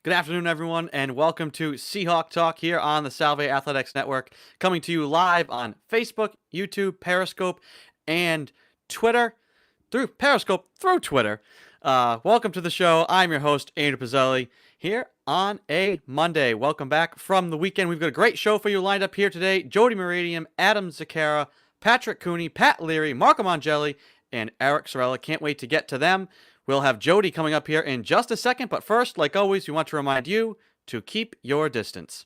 Good afternoon, everyone, and welcome to Seahawk Talk here on the Salve Athletics Network, coming to you live on Facebook, YouTube, Periscope, and Twitter. Through Twitter. Welcome to the show. I'm your host, Andrew Pizzelli, here on a Monday. Welcome back from the weekend. We've got a great show for you lined up here today. Jody Meridian, Adam Zucchera, Patrick Cooney, Pat Leary, Marco Mongelli, and Eric Sorella. Can't wait to get to them. We'll have Jody coming up here in just a second, but first, like always, we want to remind you to keep your distance.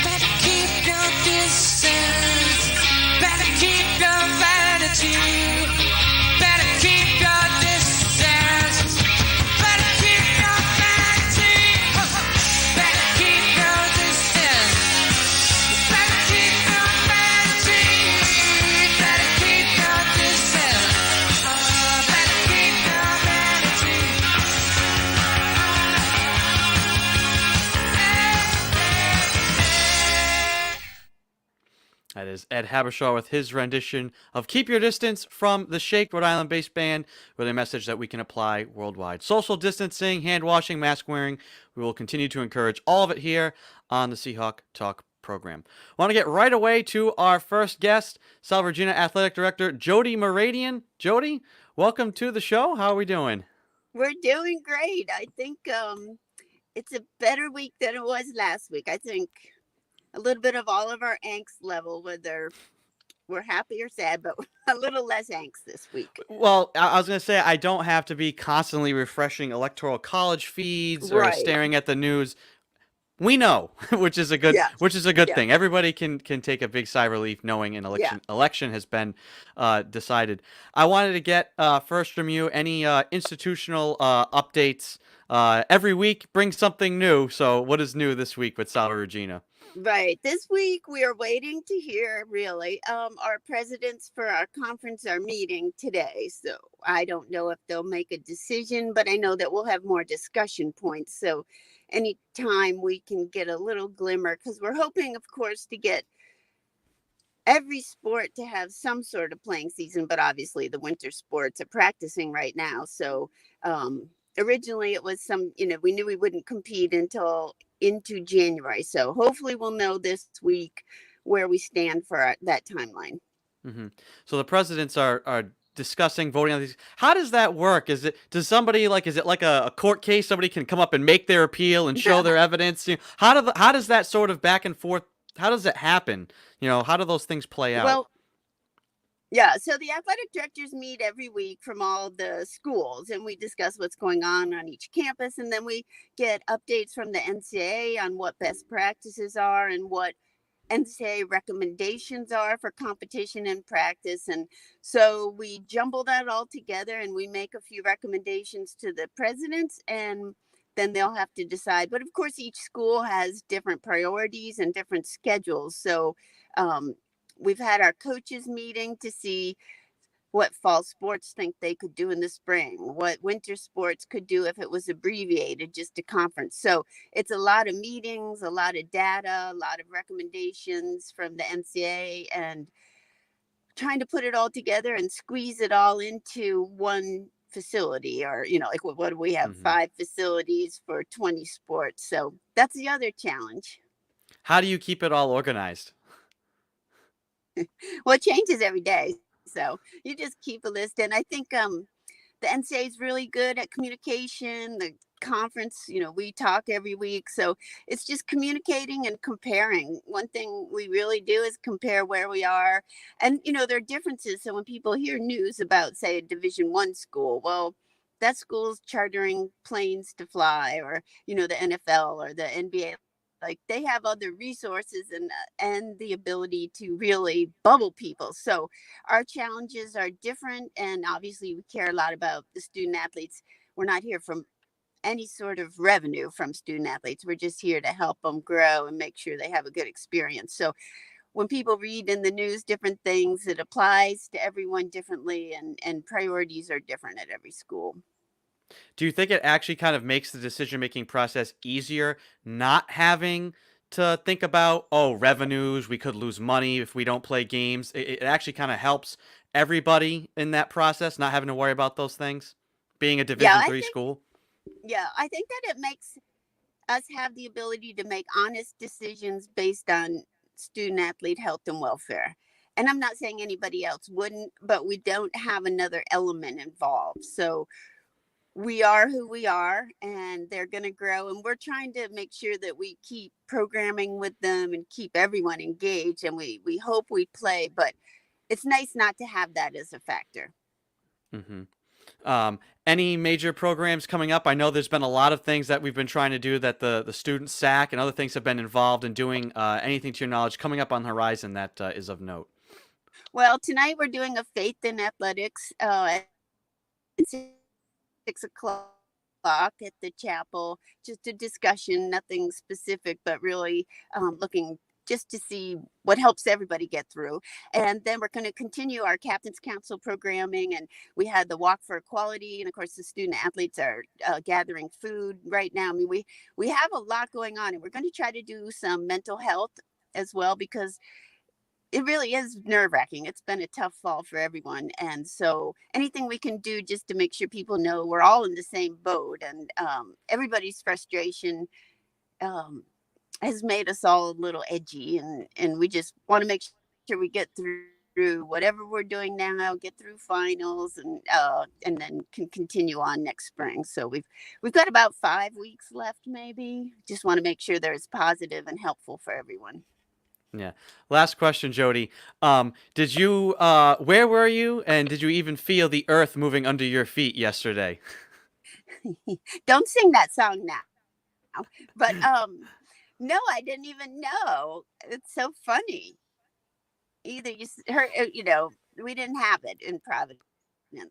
Better keep your distance. Better keep your vanity. Better keep your distance. Better keep your vanity. Better keep your distance. Better keep your vanity. Better keep your distance. Better keep your vanity. That is Ed Habershaw with his rendition of Keep Your Distance from the Shake, Rhode Island-based band, with a message that we can apply worldwide. Social distancing, hand washing, mask wearing. We will continue to encourage all of it here on the Seahawk Talk program. I want to get right away to our first guest, South Virginia Athletic Director Jody Meridian. Jody, welcome to the show. How are we doing? We're doing great. I think it's a better week than it was last week. I think a little bit of all of our angst level, whether we're happy or sad, but a little less angst this week. Well, I was going to say I don't have to be constantly refreshing electoral college feeds or Right. staring at the news. We know, which is a good Yes. thing. Everybody can take a big sigh of relief knowing an election has been decided. I wanted to get first from you any institutional updates. Every week brings something new. So what is new this week with Salve Regina? Right. This week we are waiting to hear really. Our presidents for our conference are meeting today. So I don't know if they'll make a decision, but I know that we'll have more discussion points. So anytime we can get a little glimmer, because we're hoping, of course, to get every sport to have some sort of playing season, but obviously the winter sports are practicing right now. So originally it was we knew we wouldn't compete until into January. So hopefully we'll know this week where we stand for that timeline. Mm-hmm. So the presidents are discussing voting on these. How does that work? Is it like a court case? Somebody can come up and make their appeal and show their evidence. How does that sort of back and forth? How does it happen? How do those things play out? Well, yeah, so the athletic directors meet every week from all the schools, and we discuss what's going on each campus, and then we get updates from the NCAA on what best practices are and what NCAA recommendations are for competition and practice. And so we jumble that all together and we make a few recommendations to the presidents, and then they'll have to decide. But of course, each school has different priorities and different schedules. So we've had our coaches meeting to see what fall sports think they could do in the spring, what winter sports could do if it was abbreviated, just a conference. So it's a lot of meetings, a lot of data, a lot of recommendations from the NCAA, and trying to put it all together and squeeze it all into one facility. Or like what do we have? Mm-hmm. 5 facilities for 20 sports. So that's the other challenge. How do you keep it all organized? Well, it changes every day. So you just keep a list. And I think the NCAA is really good at communication. The conference, we talk every week. So it's just communicating and comparing. One thing we really do is compare where we are. And, there are differences. So when people hear news about, say, a Division I school, well, that school's chartering planes to fly, or, the NFL or the NBA. Like, they have other resources and the ability to really bubble people. So our challenges are different, and obviously we care a lot about the student athletes. We're not here from any sort of revenue from student athletes. We're just here to help them grow and make sure they have a good experience. So when people read in the news different things, it applies to everyone differently, and priorities are different at every school. Do you think it actually kind of makes the decision-making process easier not having to think about, oh, revenues, we could lose money if we don't play games? It actually kind of helps everybody in that process, not having to worry about those things, being a Yeah, Division three school. I think that it makes us have the ability to make honest decisions based on student athlete health and welfare. And I'm not saying anybody else wouldn't, but we don't have another element involved. So we are who we are, and they're going to grow. And we're trying to make sure that we keep programming with them and keep everyone engaged. And we hope we play, but it's nice not to have that as a factor. hmm Any major programs coming up? I know there's been a lot of things that we've been trying to do that the student SAC and other things have been involved in doing. Anything to your knowledge coming up on the horizon that is of note? Well, tonight we're doing a faith in athletics at 6 o'clock at the chapel. Just a discussion, nothing specific, but really looking just to see what helps everybody get through. And then we're going to continue our Captain's Council programming. And we had the Walk for Equality. And of course, the student athletes are gathering food right now. I mean, we have a lot going on, and we're going to try to do some mental health as well, because it really is nerve wracking. It's been a tough fall for everyone. And so anything we can do just to make sure people know we're all in the same boat, and everybody's frustration has made us all a little edgy. And we just want to make sure we get through whatever we're doing now, get through finals, and then can continue on next spring. So we've got about 5 weeks left, maybe. Just want to make sure they're as positive and helpful for everyone. Yeah. Last question, Jody. Did you where were you, and did you even feel the earth moving under your feet yesterday? Don't sing that song now. But no, I didn't even know. It's so funny. Either heard, we didn't have it in Providence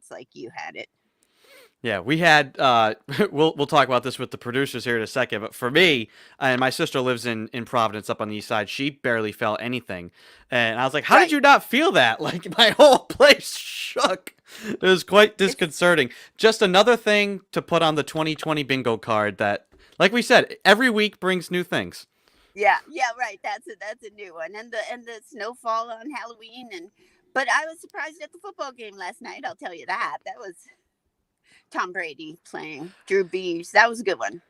like you had it. Yeah, we had we'll talk about this with the producers here in a second, but for me, and my sister lives in Providence up on the east side, she barely felt anything. And I was like, "How did you not feel that?" Like my whole place shook. It was quite disconcerting. Just another thing to put on the 2020 bingo card that, like we said, every week brings new things. Yeah, right. That's a new one. And the snowfall on Halloween. But I was surprised at the football game last night, I'll tell you that. That was Tom Brady playing Drew Brees. That was a good one.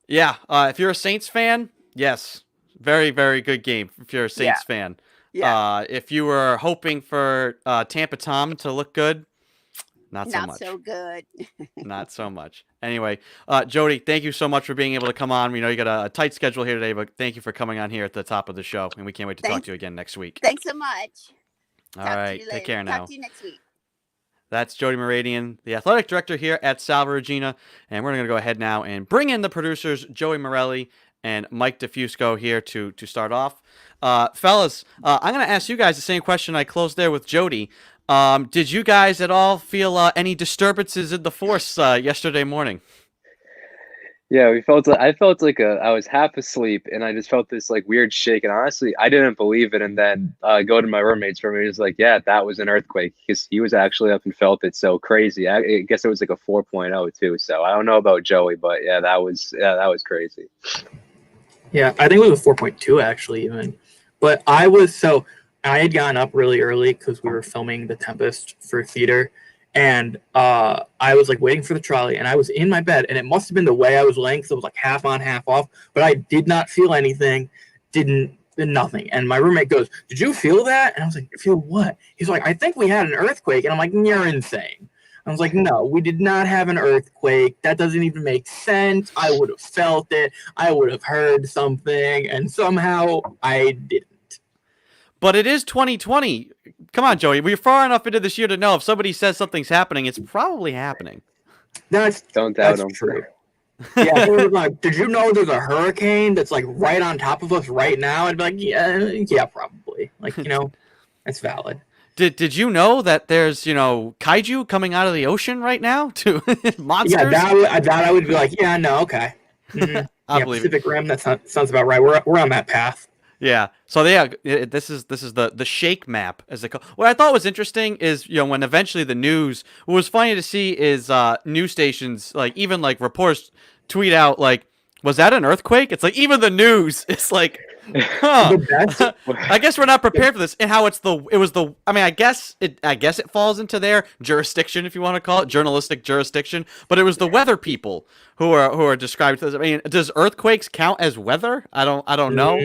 Yeah, if you're a Saints fan, yes, very, very good game if you're a Saints fan. Yeah. If you were hoping for Tampa Tom to look good, not so much. Not so good. Not so much. Anyway, Jody, thank you so much for being able to come on. We know you got a tight schedule here today, but thank you for coming on here at the top of the show, and we can't wait to talk to you again next week. Thanks so much. All right, take care now. Talk to you next week. That's Jody Moradian, the athletic director here at Salve Regina, and we're going to go ahead now and bring in the producers, Joey Morelli and Mike DeFusco here to start off. Fellas, I'm going to ask you guys the same question I closed there with Jody. Did you guys at all feel any disturbances in the force yesterday morning? Yeah, I felt like I was half asleep, and I just felt this like weird shake. And honestly, I didn't believe it. And then go to my roommate's room, and he was like, "Yeah, that was an earthquake." He was actually up and felt it. So crazy. I guess it was like a 4.0 too. So I don't know about Joey, but yeah, that was crazy. Yeah, I think it was a 4.2 actually even. But I had gotten up really early because we were filming The Tempest for theater. And I was like waiting for the trolley, and I was in my bed, and it must have been the way I was laying, because it was like half on, half off. But I did not feel anything, nothing. And my roommate goes, "Did you feel that?" And I was like, "Feel what?" He's like, "I think we had an earthquake." And I'm like, "You're insane." I was like, "No, we did not have an earthquake. That doesn't even make sense. I would have felt it. I would have heard something." And somehow I didn't. But it is 2020. Come on, Joey. We're far enough into this year to know if somebody says something's happening, it's probably happening. Don't doubt them. True. Yeah, he was like, "Did you know there's a hurricane that's like right on top of us right now?" I'd be like, yeah, probably. Like, that's valid. Did you know that there's, kaiju coming out of the ocean right now to monsters? Yeah, that I would be like, yeah, no, okay. Mm-hmm. I believe Pacific Rim, that sounds about right. We're on that path. Yeah. So this is the shake map as they call. What I thought was interesting is when eventually the news. What was funny to see is news stations like even like reporters tweet out like, was that an earthquake? It's like even the news is like, huh. The best. I guess we're not prepared for this. And how I mean, I guess it falls into their jurisdiction, if you want to call it journalistic jurisdiction. But it was the weather people who are described as. I mean, does earthquakes count as weather? I don't know.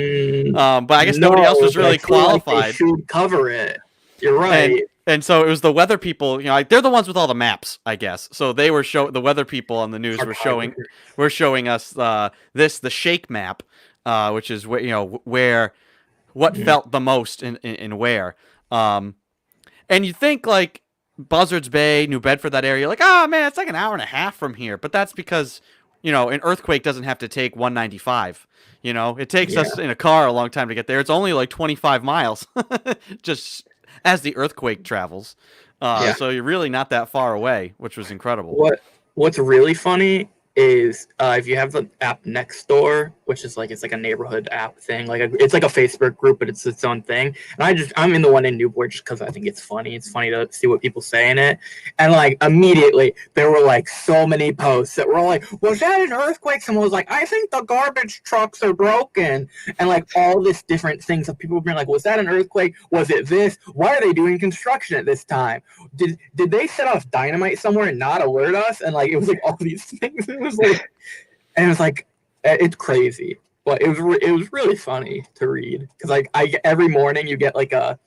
But I guess nobody else was really I feel like qualified. they should cover it. You're right. And so it was the weather people, like they're the ones with all the maps, I guess. So they were the weather people on the news were showing us the shake map, which is where what felt the most in where. And you think like Buzzards Bay, New Bedford, that area, like, oh man, it's like an hour and a half from here. But that's because an earthquake doesn't have to take 195. It takes us in a car a long time to get there. It's only like 25 miles, just as the earthquake travels. So you're really not that far away, which was incredible. What's really funny is if you have the app Nextdoor, which is it's like a neighborhood app thing, it's like a Facebook group, but it's its own thing. And I'm in the one in Newport just because I think it's funny. It's funny to see what people say in it. And immediately there were so many posts that were all like, was that an earthquake? Someone was like, I think the garbage trucks are broken, and all this different things of people being like, was that an earthquake? Was it this? Why are they doing construction at this time? Did they set off dynamite somewhere and not alert us? And it was all these things. It was it's crazy, but it was really funny to read because every morning you get an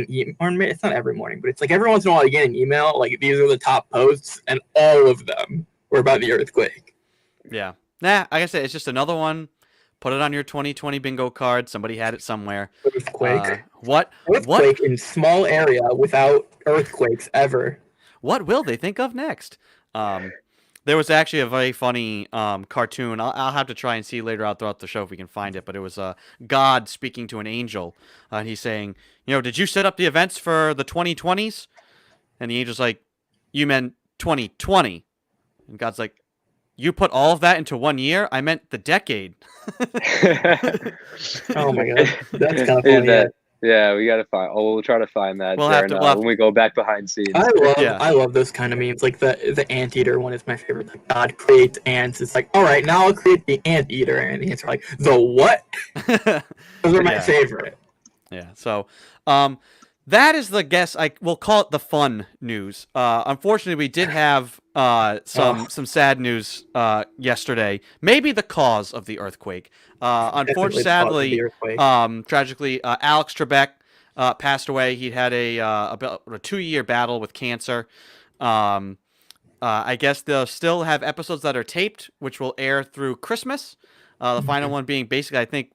email, or it's not every morning, but it's every once in a while you get an email these are the top posts, and all of them were about the earthquake. Yeah, like I said, it's just another one. Put it on your 2020 bingo card. Somebody had it somewhere. Earthquake. What in small area without earthquakes ever? What will they think of next? There was actually a very funny cartoon. I'll have to try and see later out throughout the show if we can find it. But it was God speaking to an angel. And he's saying, did you set up the events for the 2020s? And the angel's like, you meant 2020. And God's like, you put all of that into 1 year? I meant the decade. Oh my God. That's kind of funny. Yeah, we gotta find. Oh, we'll try to find that when we go back behind scenes. I love those kind of memes. The anteater one is my favorite. God creates ants. It's all right, now I'll create the anteater, and the ants are like, the what? Those are my favorite. Yeah. So, that is the guess. We'll call it the fun news. Unfortunately, we did have some sad news yesterday. Maybe the cause of the earthquake. Unfortunately, tragically, Alex Trebek passed away. He had about a 2-year battle with cancer. I guess they'll still have episodes that are taped, which will air through Christmas. The final one being basically, I think,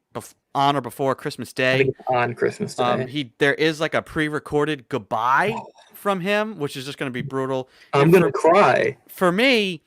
on or before Christmas Day. I think it's on Christmas Day. There is a pre-recorded goodbye from him, which is just going to be brutal. I'm going to cry. For me,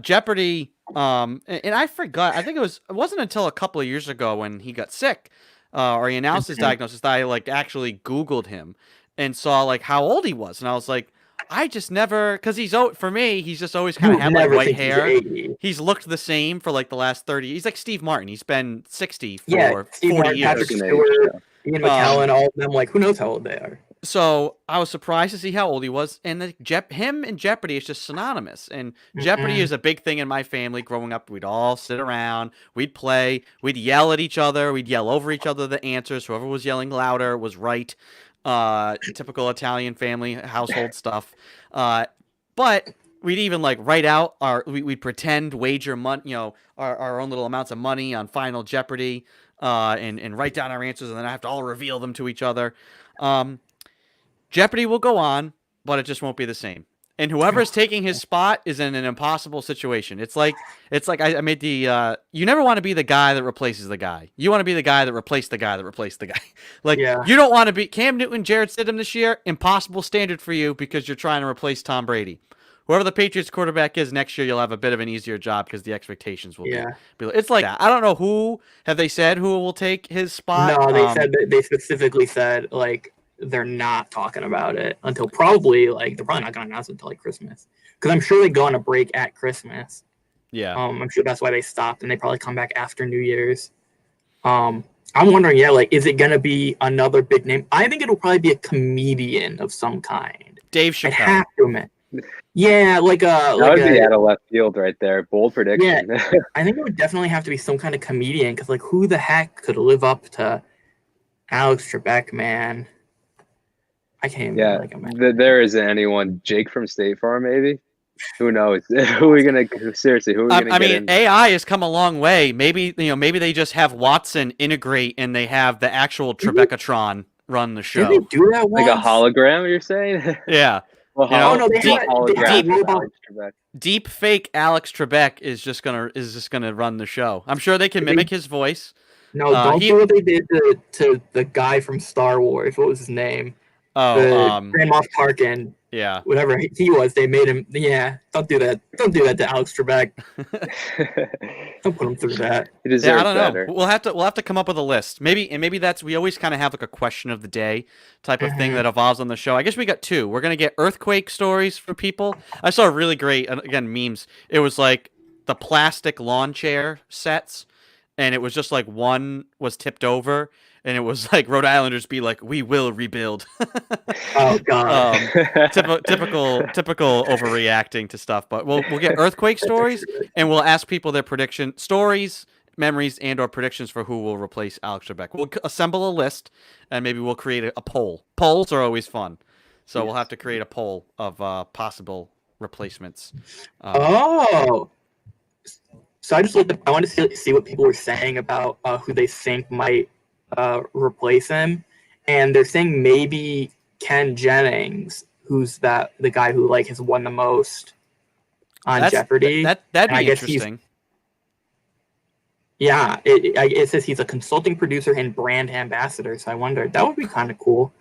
Jeopardy, and I forgot. I think it wasn't until a couple of years ago when he got sick, or he announced his diagnosis, that I actually Googled him and saw how old he was, and I was like, I just never, because for me, he's just always kind of had white hair. He's looked the same for the last 30. He's like Steve Martin. He's been 60 for 40 Martin, years. Patrick Stewart, Ian McKellen, all of them. Who knows how old they are? So I was surprised to see how old he was, and him and Jeopardy is just synonymous. And Jeopardy is a big thing in my family. Growing up, we'd all sit around, we'd play, we'd yell at each other, we'd yell over each other the answers. Whoever was yelling louder was right. Typical Italian family household stuff. But we'd even write out we'd pretend wager money, our own little amounts of money on Final Jeopardy, and write down our answers, and then I have to all reveal them to each other. Jeopardy will go on, but it just won't be the same. And whoever's taking his spot is in an impossible situation. It's like I made the you never want to be the guy that replaces the guy. You want to be the guy that replaced the guy that replaced the guy. You don't want to be Cam Newton, Jarrett Stidham this year. Impossible standard for you because you're trying to replace Tom Brady. Whoever the Patriots quarterback is next year, you'll have a bit of an easier job because the expectations will be. It's like that. I don't know who have they said who will take his spot. No, they specifically said they're not talking about it until probably they're probably not going to announce it until Christmas, because I'm sure they go on a break at Christmas. Yeah. I'm sure that's why they stopped, and they probably come back after New Year's. I'm wondering, yeah, like, is it gonna be another big name? I think it'll probably be a comedian of some kind. Dave I Chappelle. have to admit. Yeah, like a That like would be a out of left field right there. Bold prediction. I think it would definitely have to be some kind of comedian because, like, who the heck could live up to Alex Trebek, man? I can't even Yeah, like imagine. there isn't anyone. Jake from State Farm, maybe. Who knows? Who are we gonna seriously? Who are we gonna I get mean, in? AI has come a long way. Maybe maybe they just have Watson integrate and they have the actual Trebekatron run the Did they show. do that Like once? a hologram? You're saying? Yeah. Well, You know, Oh no, they deep- had hologram. robot. Deep fake Alex Trebek is just gonna run the show. I'm sure they can Did they- mimic his voice. No, don't do what they did to the guy from Star Wars. What was his name? Oh, Grand Moff Tarkin. yeah. Whatever he was, they made him. Yeah, don't do that. Don't do that to Alex Trebek. Don't put him through that. He Yeah, deserves I don't better. know. We'll have to come up with a list. Maybe that's we always kind of have like a question of the day type of thing that evolves on the show. I guess we got two. We're gonna get earthquake stories from people. I saw a really great again memes. It was like the plastic lawn chair sets, and it was just like one was tipped over, and it was like Rhode Islanders be like, "We will rebuild." Oh god. Typical overreacting to stuff. But we'll get earthquake stories, and we'll ask people their prediction stories, memories, and/or predictions for who will replace Alex Trebek. We'll assemble a list, and maybe we'll create a poll. Polls are always fun, so we'll have to create a poll of possible replacements. Oh. So I just I want to see what people were saying about who they think might replace him, and they're saying maybe Ken Jennings, who's the guy who like has won the most on Jeopardy. That'd I be guess interesting. Yeah, it says he's a consulting producer and brand ambassador. So I wonder, that would be kind of cool.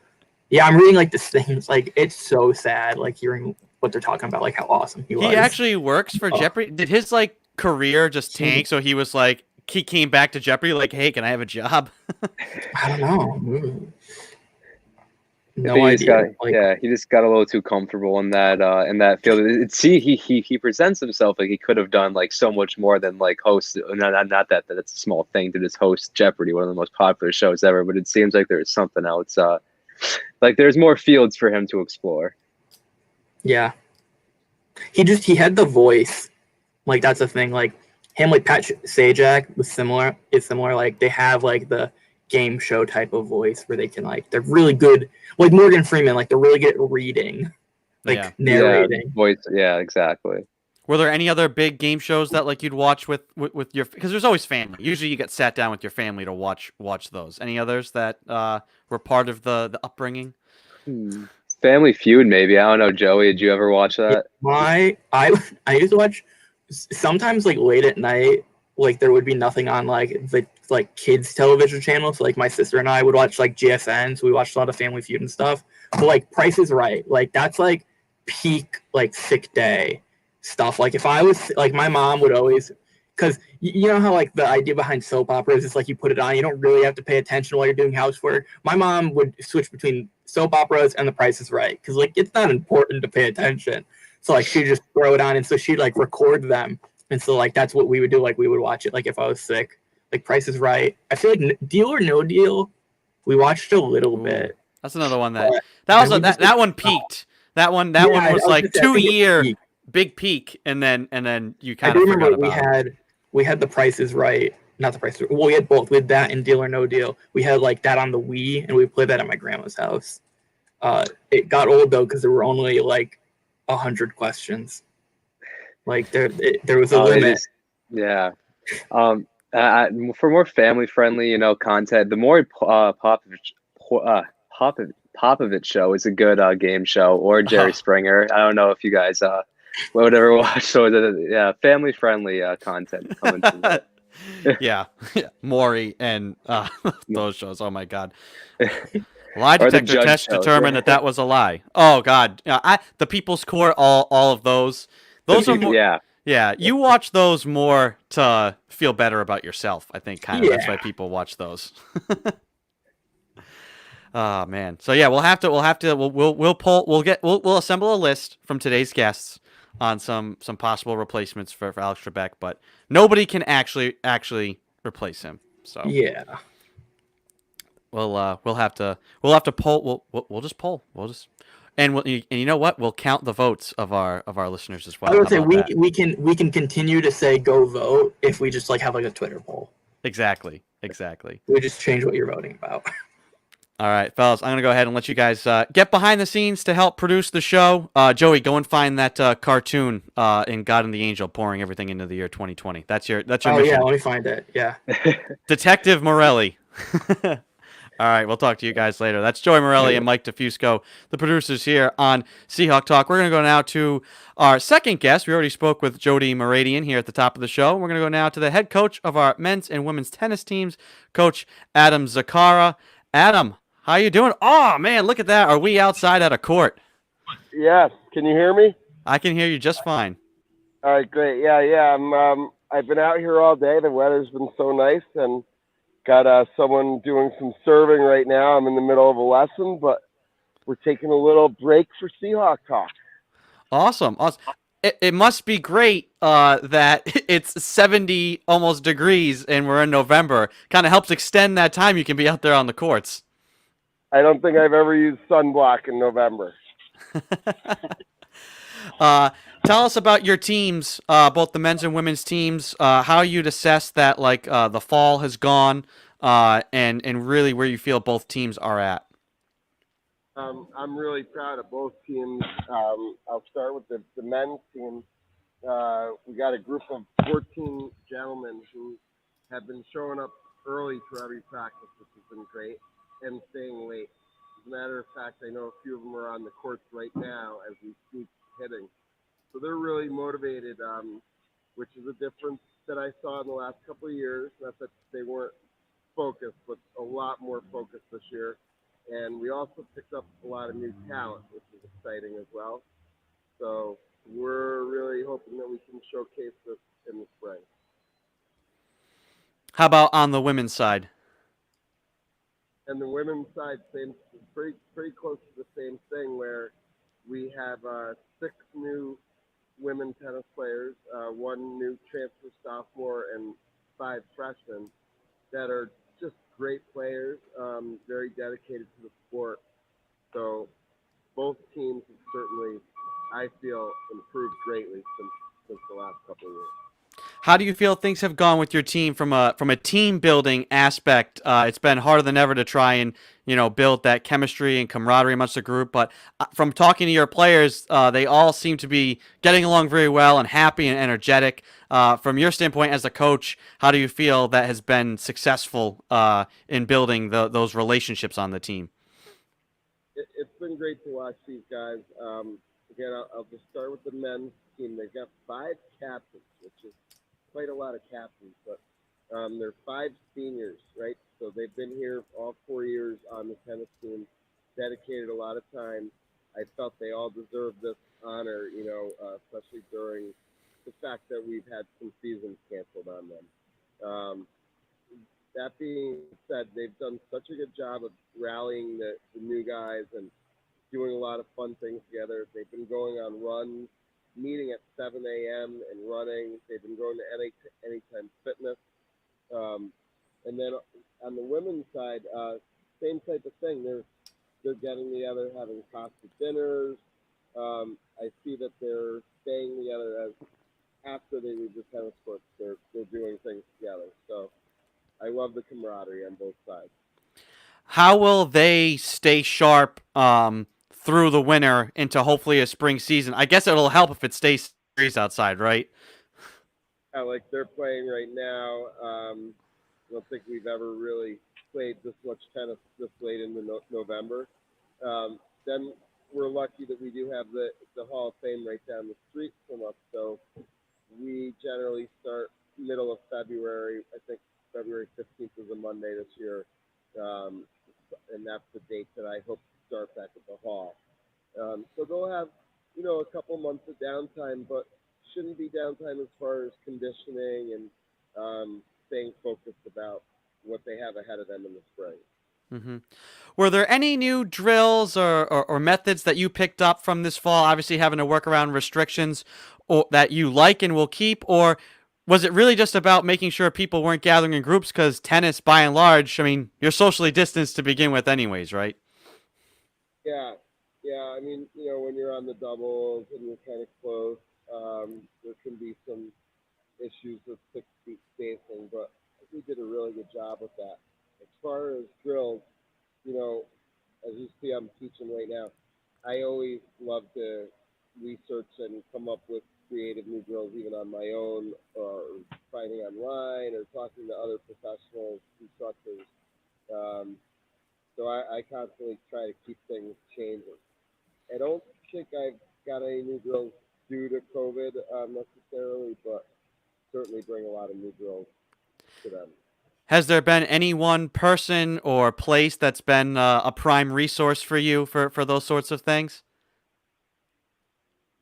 Yeah, I'm reading like this thing. It's like it's so sad, like hearing what they're talking about, like how awesome he was. He actually works for Jeopardy. Did his like career just tank? So he was like, he came back to Jeopardy like, hey, can I have a job? I don't know. No he idea. He just got a little too comfortable in that field. He presents himself like he could have done like so much more than like host. Not that it's a small thing to just host Jeopardy, one of the most popular shows ever. But it seems like there's something else. Like there's more fields for him to explore. Yeah. He had the voice. Like that's the thing. Like him, like Pat Sajak was similar. It's similar. Like they have like the game show type of voice where they can like they're really good. Like Morgan Freeman, like they're really good at reading, like narrating. Voice. Yeah, exactly. Were there any other big game shows that like you'd watch with your? Because there's always family. Usually you get sat down with your family to watch those. Any others that were part of the upbringing? Family Feud, maybe. I don't know, Joey. Did you ever watch that? I used to watch sometimes like late at night. Like there would be nothing on like the like kids television channels. So, like my sister and I would watch like GFN. So we watched a lot of Family Feud and stuff. But like Price is Right. Like that's like peak like sick day stuff. Like if I was like my mom would always, because you know how like the idea behind soap operas is like you put it on, you don't really have to pay attention while you're doing housework. My mom would switch between soap operas and The Price is Right because like it's not important to pay attention. So like she'd just throw it on, and so she'd like record them, and so like that's what we would do. Like we would watch it like if I was sick. Like Price is Right. I feel like Deal or No Deal, we watched a little bit. That's another one that one peaked. That one was like 2-year big peak, and then you kind of forgot about it. We had The Price is Right, not The Price is Right. Well, we had both. We had that and Deal or No Deal. We had like that on the Wii, and we played that at my grandma's house. It got old though because there were only like 100 questions. Like there was a limit. Yeah. For more family friendly, content, the more Popovich show is a good game show, or Jerry Springer. I don't know if you guys would ever watch those. Yeah, family friendly content coming from that. yeah, Maury and those shows. Oh my god. Lie detector test determined that was a lie. Oh god, the People's Court, all of those. Those are more. Yeah, you watch those more to feel better about yourself. I think that's why people watch those. Oh man. So yeah, we'll assemble a list from today's guests on some possible replacements for Alex Trebek, but nobody can actually replace him. So yeah. We'll have to poll. We'll just poll. And you know what? We'll count the votes of our listeners as well. I would How say about we that? we can continue to say go vote if we just like have like a Twitter poll. Exactly. We just change what you're voting about. All right, fellas, I'm going to go ahead and let you guys get behind the scenes to help produce the show. Joey, go and find that cartoon in God and the Angel pouring everything into the year 2020. That's your Oh mission. yeah, let me find it. Yeah. Detective Morelli. All right, we'll talk to you guys later. That's Joey Morelli and Mike DeFusco, the producers here on Seahawk Talk. We're going to go now to our second guest. We already spoke with Jody Moradian here at the top of the show. We're going to go now to the head coach of our men's and women's tennis teams, Coach Adam Zakara. Adam, how you doing? Oh, man, look at that. Are we outside at a court? Yes. Can you hear me? I can hear you just fine. All right, great. Yeah. I've been out here all day. The weather's been so nice, and got someone doing some serving right now. I'm in the middle of a lesson, but we're taking a little break for Seahawk Talk. Awesome. It must be great that it's 70 almost degrees and we're in November. Kind of helps extend that time you can be out there on the courts. I don't think I've ever used sunblock in November. Tell us about your teams, both the men's and women's teams, how you'd assess that the fall has gone, and really where you feel both teams are at. I'm really proud of both teams. I'll start with the men's team. We got a group of 14 gentlemen who have been showing up early for every practice, which has been great, and staying late. As a matter of fact, I know a few of them are on the courts right now as we speak hitting. So they're really motivated, which is a difference that I saw in the last couple of years. Not that they weren't focused, but a lot more focused this year. And we also picked up a lot of new talent, which is exciting as well. So we're really hoping that we can showcase this in the spring. How about on the women's side? And the women's side, pretty close to the same thing, where we have 6 new women tennis players, 1 new transfer sophomore, and 5 freshmen that are just great players, very dedicated to the sport. So both teams have certainly, I feel, improved greatly since the last couple of years. How do you feel things have gone with your team from a team building aspect? It's been harder than ever to try and build that chemistry and camaraderie amongst the group. But from talking to your players, they all seem to be getting along very well and happy and energetic. From your standpoint as a coach, how do you feel that has been successful in building those relationships on the team? It's been great to watch these guys. Again, I'll just start with the men's team. They've got 5 captains, which is quite a lot of captains, but they're 5 seniors, right? So they've been here all 4 years on the tennis team, dedicated a lot of time. I felt they all deserve this honor, especially during the fact that we've had some seasons canceled on them. That being said, they've done such a good job of rallying the new guys and doing a lot of fun things together. They've been going on runs, meeting at 7 a.m. and running. They've been going to Anytime Fitness. And then on the women's side, same type of thing. They're getting together, having pasta dinners. I see that they're staying together as after they leave the tennis courts. They're doing things together. So I love the camaraderie on both sides. How will they stay sharp through the winter into hopefully a spring season? I guess it'll help if it stays serious outside, right? Like they're playing right now. I don't think we've ever really played this much tennis this late into November. Then we're lucky that we do have the Hall of Fame right down the street from us. So we generally start middle of February. I think February 15th is a Monday this year. And that's the date that I hope to start back at the Hall. So they'll have, a couple months of downtime, but shouldn't be downtime as far as conditioning and staying focused about what they have ahead of them in the spring. Mm-hmm. Were there any new drills or methods that you picked up from this fall, obviously having to work around restrictions that you like and will keep, or was it really just about making sure people weren't gathering in groups? Because tennis, by and large, I mean, you're socially distanced to begin with, anyways, right? Yeah, yeah. I mean, when you're on the doubles and you're kind of close, there can be some issues with 6 feet spacing, but I think we did a really good job with that. As far as drills, as you see, I'm teaching right now. I always love to research and come up with creative new drills, even on my own, or finding online, or talking to other professionals, instructors. Um, so I constantly try to keep things changing. I don't think I've got any new drills due to COVID necessarily, but certainly bring a lot of new drills to them. Has there been any one person or place that's been a prime resource for you for those sorts of things?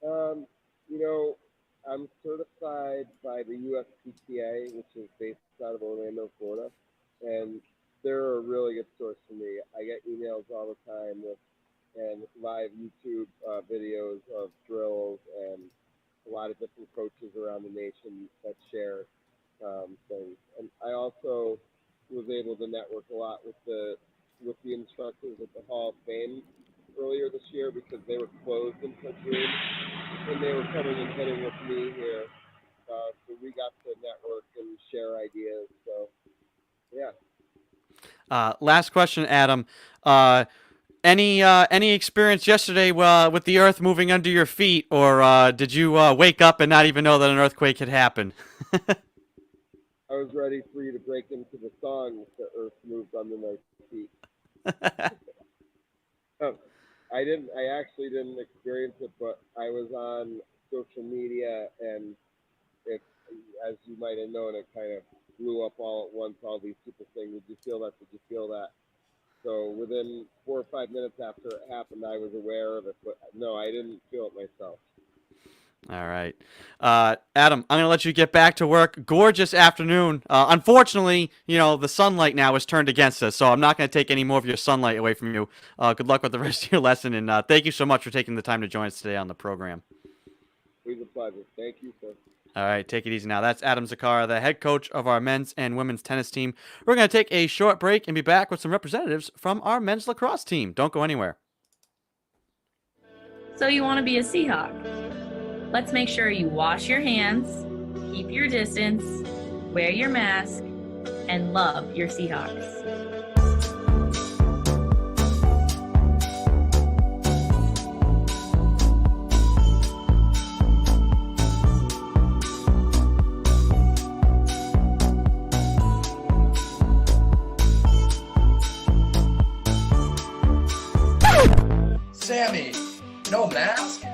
Um, I'm certified by the USPTA, which is based out of Orlando, Florida, and they're a really good source for me. I get emails all the time and live YouTube videos of drills and a lot of different coaches around the nation that share things. And I also was able to network a lot with the instructors at the Hall of Fame earlier this year because they were closed until June, and they were coming and hitting with me here. So we got to network and share ideas. So yeah. Last question, Adam. Any experience yesterday with the earth moving under your feet, or did you wake up and not even know that an earthquake had happened? I was ready for you to break into the song "The Earth Moved Under My Feet." I actually didn't experience it, but I was on social media, and it, as you might have known, it kind of blew up all at once. All these people saying, "Did you feel that? Did you feel that?" So within 4 or 5 minutes after it happened, I was aware of it, but no, I didn't feel it myself. All right. Adam, I'm going to let you get back to work. Gorgeous afternoon. Unfortunately, the sunlight now is turned against us, so I'm not going to take any more of your sunlight away from you. Good luck with the rest of your lesson, and thank you so much for taking the time to join us today on the program. It was a pleasure. Thank you, sir. All right, take it easy now. That's Adam Zakara, the head coach of our men's and women's tennis team. We're going to take a short break and be back with some representatives from our men's lacrosse team. Don't go anywhere. So you want to be a Seahawk? Let's make sure you wash your hands, keep your distance, wear your mask, and love your Seahawks. Sammy, no mask?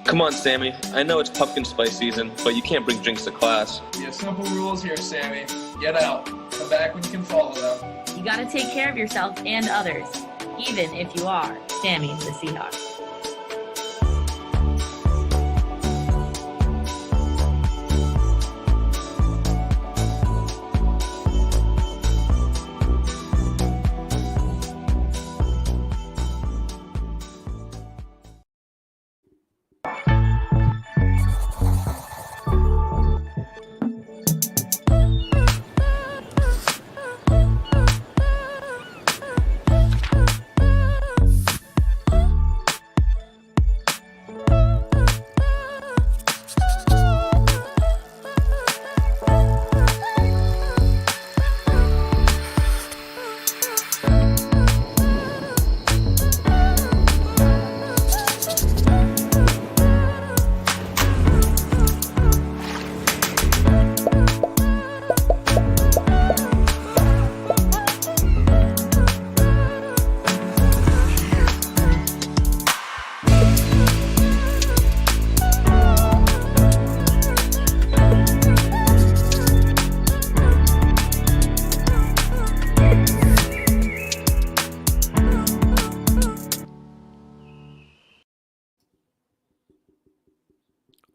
Come on, Sammy. I know it's pumpkin spice season, but you can't bring drinks to class. We have simple rules here, Sammy. Get out. Come back when you can follow them. You gotta take care of yourself and others, even if you are Sammy the Seahawk.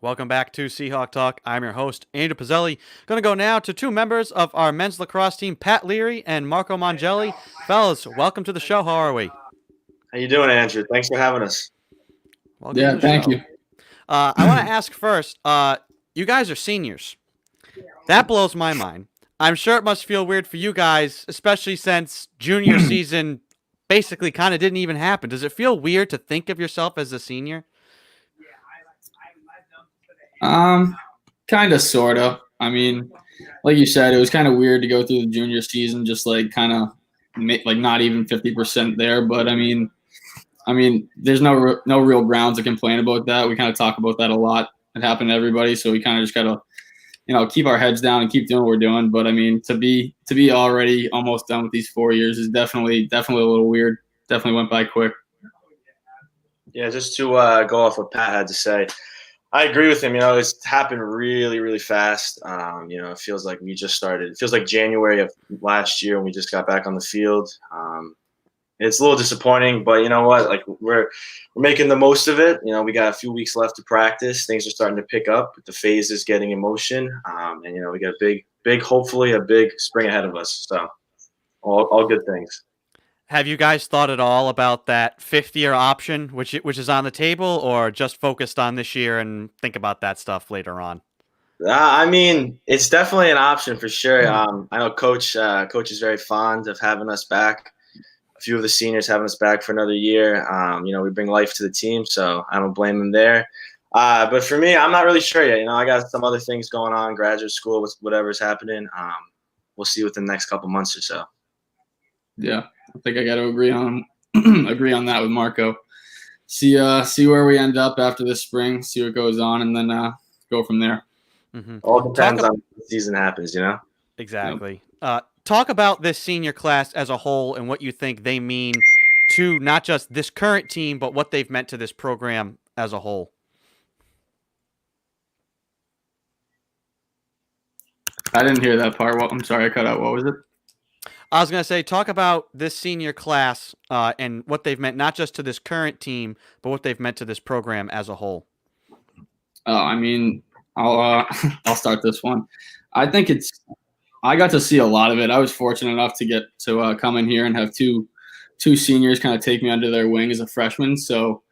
Welcome back to Seahawk Talk. I'm your host, Andrew Pizzelli. Going to go now to two members of our men's lacrosse team, Pat Leary and Marco Mangelli. Fellas, welcome to the show. How are we? How you doing, Andrew? Thanks for having us. Welcome to the thank show. you. I want to ask first, you guys are seniors. That blows my mind. I'm sure it must feel weird for you guys, especially since junior season basically kind of didn't even happen. Does it feel weird to think of yourself as a senior? Kind of, sort of. I mean, like you said, it was kind of weird to go through the junior season, just like kind of like not even 50% there. But I mean, there's no real grounds to complain about that. We kind of talk about that a lot. It happened to everybody, so we kind of just gotta, keep our heads down and keep doing what we're doing. But I mean, to be already almost done with these 4 years is definitely a little weird. Definitely went by quick. Yeah, just to go off what Pat had to say, I agree with him. It's happened really, really fast. It feels like we just started. It feels like January of last year when we just got back on the field. It's a little disappointing, but you know what? Like we're making the most of it. We got a few weeks left to practice. Things are starting to pick up. The phase is getting in motion, and we got a big, hopefully a big spring ahead of us. So all good things. Have you guys thought at all about that fifth-year option, which is on the table, or just focused on this year and think about that stuff later on? I mean, it's definitely an option for sure. I know Coach is very fond of having us back. A few of the seniors having us back for another year. We bring life to the team, so I don't blame them there. But for me, I'm not really sure yet. I got some other things going on, graduate school, with whatever's happening. We'll see within the next couple months or so. Yeah, I think I got to agree on that with Marco. See where we end up after this spring. See what goes on, and then go from there. Mm-hmm. All depends on the season happens, Exactly. Yep. Talk about this senior class as a whole and what you think they mean to not just this current team, but what they've meant to this program as a whole. I didn't hear that part. I'm sorry, I cut out. What was it? I was going to say, talk about this senior class and what they've meant, not just to this current team, but what they've meant to this program as a whole. I mean, I'll start this one. I think I got to see a lot of it. I was fortunate enough to get to come in here and have two seniors kind of take me under their wing as a freshman. So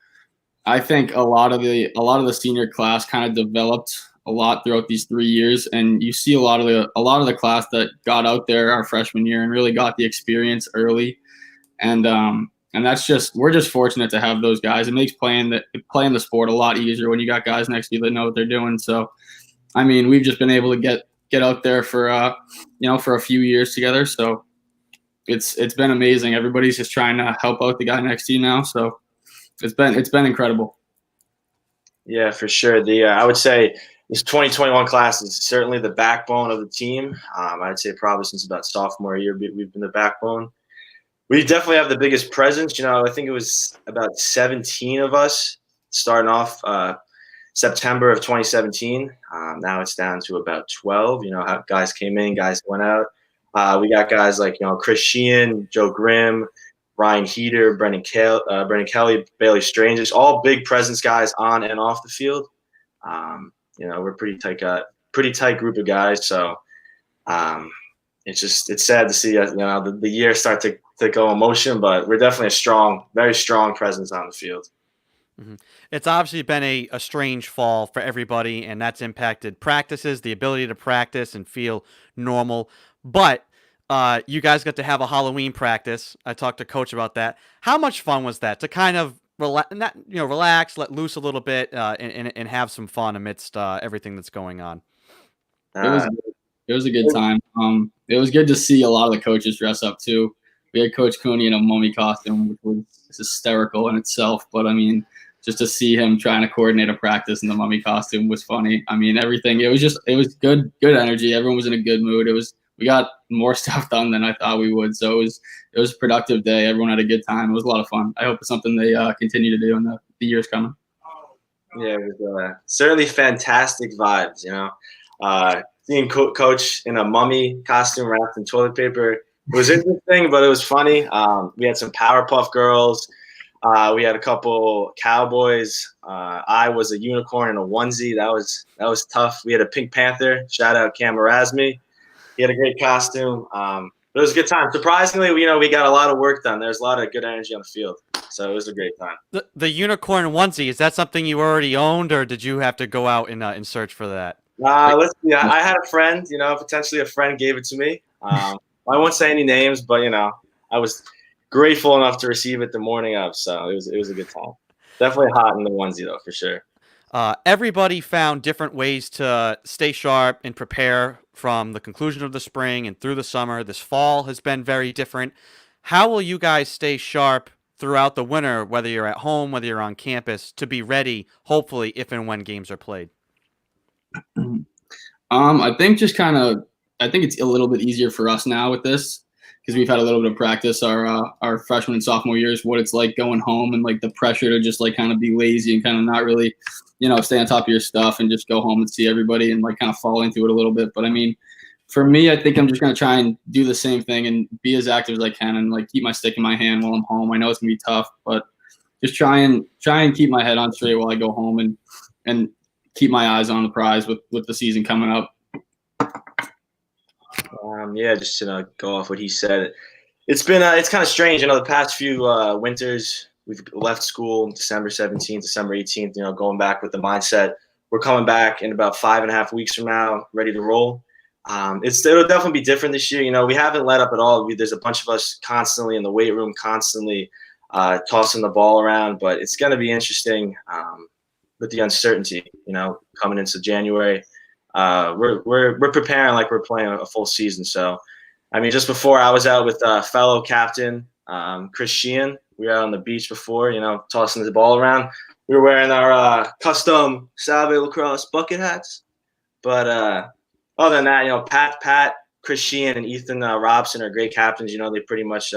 I think a lot of the senior class kind of developed a lot throughout these 3 years, and you see a lot of the class that got out there our freshman year and really got the experience early, and we're just fortunate to have those guys. It makes playing the sport a lot easier when you got guys next to you that know what they're doing. So, I mean, we've just been able to get out there for a few years together. So it's been amazing. Everybody's just trying to help out the guy next to you now. So it's been incredible. Yeah, for sure. I would say this 2021 class is certainly the backbone of the team. I'd say probably since about sophomore year, we've been the backbone. We definitely have the biggest presence. I think it was about 17 of us starting off September of 2017. Now it's down to about 12. How guys came in, guys went out. We got guys like Chris Sheehan, Joe Grimm, Ryan Heater, Brendan Kelly, Bailey Strange. It's all big presence guys on and off the field. We're pretty tight group of guys. So it's sad to see the year start to go in motion, but we're definitely very strong presence on the field. Mm-hmm. It's obviously been a strange fall for everybody, and that's impacted practices, the ability to practice and feel normal. But you guys got to have a Halloween practice. I talked to Coach about that. How much fun was that to kind of relax, let loose a little bit, and have some fun amidst everything that's going on? It was a good time. It was good to see a lot of the coaches dress up too. We had Coach Cooney in a mummy costume, which was hysterical in itself. But I mean, just to see him trying to coordinate a practice in the mummy costume was funny. I mean, everything. It was good energy. Everyone was in a good mood. We got more stuff done than I thought we would. So it was a productive day. Everyone had a good time. It was a lot of fun. I hope it's something they continue to do in the years coming. Yeah, it was certainly fantastic vibes. Seeing Coach in a mummy costume wrapped in toilet paper, it was interesting, but it was funny. We had some Powerpuff Girls. We had a couple cowboys. I was a unicorn in a onesie. That was tough. We had a Pink Panther. Shout out Cam Erasmi. He had a great costume. But it was a good time. Surprisingly, we got a lot of work done. There's a lot of good energy on the field. So it was a great time. The unicorn onesie, is that something you already owned, or did you have to go out and search for that? Let's see. I had a friend, potentially a friend gave it to me. I won't say any names, but I was grateful enough to receive it the morning of, so it was a good time. Definitely hot in the onesie though, for sure. Everybody found different ways to stay sharp and prepare from the conclusion of the spring and through the summer. This fall has been very different. How will you guys stay sharp throughout the winter, whether you're at home, whether you're on campus, to be ready, hopefully, if and when games are played? I think I think it's a little bit easier for us now with this because we've had a little bit of practice our freshman and sophomore years, what it's like going home and like the pressure to just like kind of be lazy and kind of not really, stay on top of your stuff and just go home and see everybody and like kind of fall into it a little bit. But I mean, for me, I think I'm just going to try and do the same thing and be as active as I can and like keep my stick in my hand while I'm home. I know it's gonna be tough, but just try and keep my head on straight while I go home and keep my eyes on the prize with the season coming up. Just to go off what he said, it's kind of strange. The past few winters, we've left school December 17th, December 18th. Going back with the mindset we're coming back in about 5.5 weeks from now, ready to roll. It'll definitely be different this year. We haven't let up at all. There's a bunch of us constantly in the weight room, constantly tossing the ball around. But it's going to be interesting with the uncertainty. Coming into January. We're preparing like we're playing a full season. So, I mean, just before I was out with fellow captain Chris Sheehan. We were out on the beach before, tossing the ball around. We were wearing our custom Salve Lacrosse bucket hats. But other than that, Pat, Chris Sheehan, and Ethan Robson are great captains. They pretty much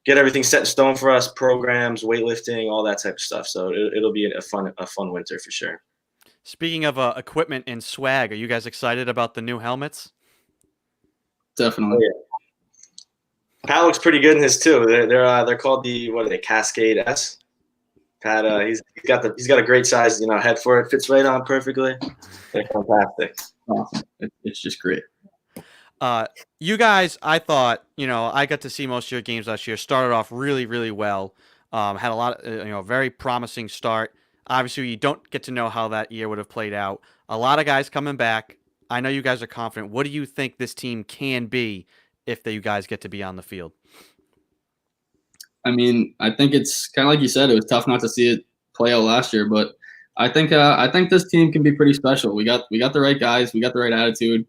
get everything set in stone for us, programs, weightlifting, all that type of stuff. So it'll be a fun winter for sure. Speaking of equipment and swag, are you guys excited about the new helmets? Definitely. Oh, yeah. Pat looks pretty good in his too. They're called the Cascade S. Pat, he's got a great size head for it. Fits right on perfectly. They're fantastic. Awesome. It's just great. You guys, I thought I got to see most of your games last year. Started off really, really well. Had a lot of very promising start. Obviously, you don't get to know how that year would have played out. A lot of guys coming back. I know you guys are confident. What do you think this team can be if you guys get to be on the field? I mean, I think it's kind of like you said. It was tough not to see it play out last year, but I think this team can be pretty special. We got the right guys. We got the right attitude.